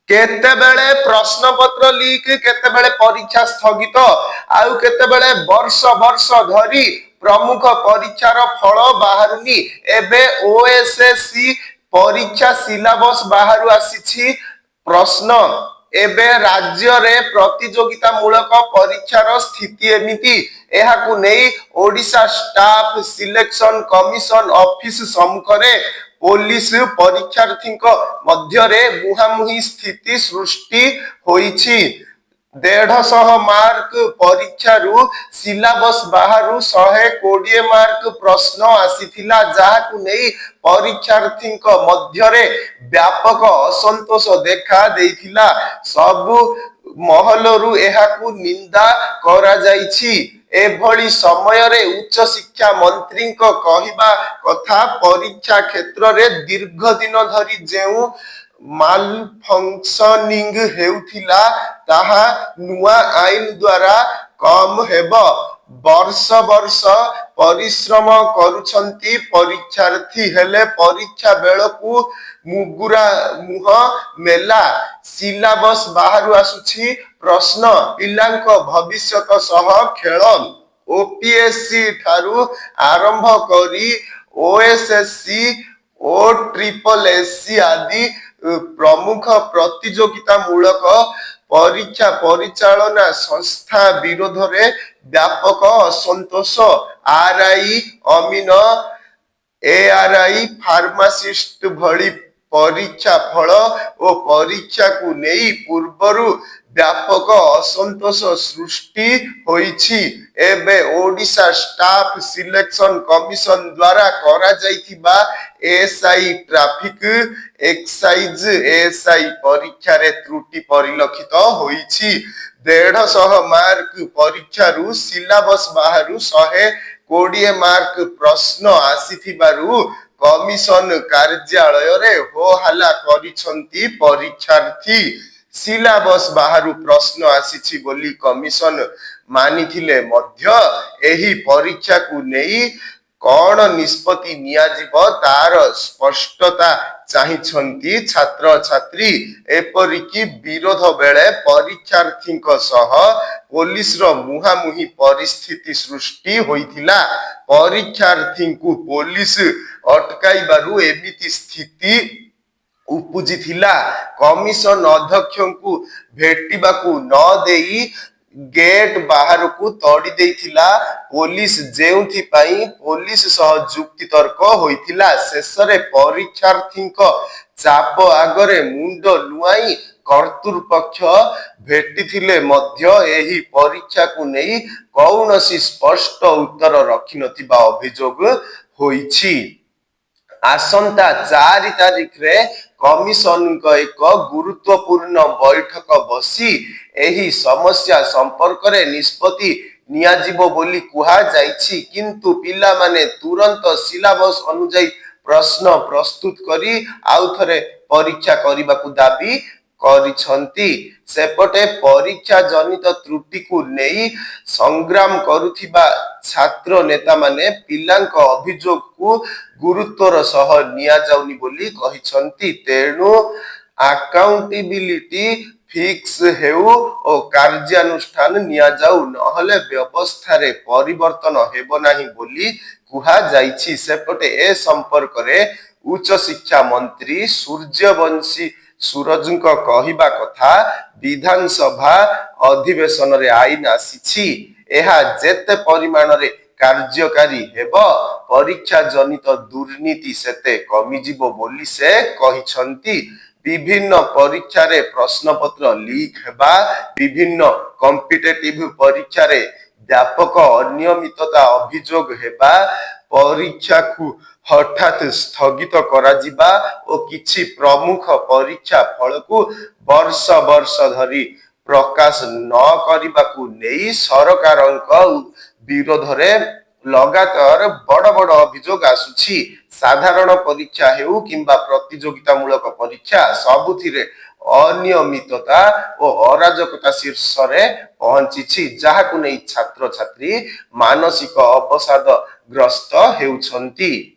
केतेबेले प्रश्न पत्र लीक केतेबेले परीक्षा स्थगित आउ केतेबेले वर्ष वर्ष धरी प्रमुख परीक्षार फल बाहरुनी एबे ओएसएससी परीक्षा सिलेबस बाहरु आसीछि प्रश्न एबे राज्य रे प्रतियोगिता मूलक परीक्षार स्थिति एमिति एहाकु नेई Odisha staff selection commission office सम्मुखरे पुलिस परीक्षार्थी मध्य मुहांमुही स्थिति सृष्टि होईछि 150 मार्क परीक्षारु सिलेबस बाहरु 120 मार्क प्रश्न आसीथिला जाहाकु नेई परीक्षार्थी मध्य व्यापक असंतोष देखा देइथिला सबु महलरु एहाकु निंदा करा जाइछि एभली समय रे उच्च शिक्षा मंत्री कहिबा कथा परीक्षा क्षेत्र रे दीर्घ दिन धरी जेउ माल फंक्शनिंग हेउथिला ताहा नुआ आईन द्वारा कम हेबो वर्ष वर्ष परिश्रम करुछंती परीक्षार्थी हेले परीक्षा बेलकु मुगुरा मुह मेला सिलेबस बाहरु आसुछि प्रश्न पिलांक भविष्यत सह खेल ओपीएससी ठारू आरंभ करी ओएसएससी ओ ट्रिपल एससी आदि प्रमुख प्रतियोगिता मूलक परीक्षा परिचालना संस्था विरोध रे व्यापक असंतोष आरआई अमीन एआरआई फार्मासिस्ट भली परीक्षा फल और परीक्षा को नहीं पूर्वरु व्यापक असंतोष सृष्टि होईछि एबे ओडिशा स्टाफ सिलेक्शन कमिशन द्वारा करा जाइथिबा एसआई ट्रैफिक एक्साइज एसआई परीक्षा रे त्रुटि परिलक्षित होईछि 150 मार्क परीक्षारु सिलेबस बाहरु 120 मार्क प्रश्न आसीथिबारु कमिशन कार्यालय रे हो हल्ला करिसंती परीक्षार्थी सिलेबस बाहरु प्रश्न आसीछि बोली कमिशन मानिथिले मध्य एही परीक्षा को नेई कौन निष्पत्ति नियाजिब तार स्पष्टता चाहिछंती छात्र छात्री एपरिकी विरोध बेले परीक्षार्थी सह पुलिस रो मुहामुही परिस्थिति सृष्टि होइथिला परीक्षार्थी को पुलिस अटकाइबारु एमिति स्थिति उपजिथिला कमिशन अध्यक्ष को भेटिबाकू न देई गेट बाहर को तोड़ी देइथिला पुलिस जेउथि पाई पुलिस सह जुक्ति तर्क होइथिला शेषरे परीक्षार्थी चाप आगरे मुंड नुआई कर्तृपक्ष भेटिथिले मध्य एही परीक्षा को नहीं कौनसी स्पष्ट उत्तर रखि नथिबा अभियोग होइछि आसंता 4 तारिख रे कमिशन एक गुरुत्वपूर्ण बैठक बसी एही समस्या संपर्क रे निष्पत्ति नियाजिबो बोली कुहा जाइछि किंतु पिला माने तुरंत सिलेबस अनुसार प्रश्न प्रस्तुत करी आउ थरे परीक्षा करिबाकू दाबी करिसंती सेपटे परीक्षा जनित त्रुटि को नहीं संग्राम करुथिबा छात्र नेता माने पिलांक अभियोग को गुरुत्वर सह निया जाउनी बोली कहिसंती तेणु अकाउंटेबिलिटी फिक्स हेउ ओ कार्यानुष्ठान निया जाउ नहले व्यवस्था रे परिवर्तन हेबो नाही बोली कुहा जाइछि सेपटे ए संपर्क रे उच्च शिक्षा मंत्री सूर्यवंशी सूरजଙ୍କ କହିବା କଥା विधानसभा अधिवेशन रे आईन आसीछि एहा जेते परिमाण रे कार्यकारी हेब परीक्षा जनित दुर्नीति सेते कमिजिबो बोली से कहिसंती विभिन्न परीक्षा रे प्रश्न पत्र लीक हेबा विभिन्न कॉम्पिटिटिव परीक्षा रे व्यापक अनियमितता अभियोग हेबा परीक्षा को हठात स्थगित करा जिबा ओ किछि प्रमुख परीक्षा फल को वर्ष वर्ष धरी प्रकाश न करिबा को नेई सरकारक विरोध रे लगातार बड़ बड़ अभियोग आसुछि साधारण परीक्षा हेउ किंबा प्रतियोगिता मूलक परीक्षा सबुथिरे अनियमितता और अराजकता शीर्ष रे पहुंची जहाकु नै छात्र छात्री मानसिक अवसाद ग्रस्त हेउछंती।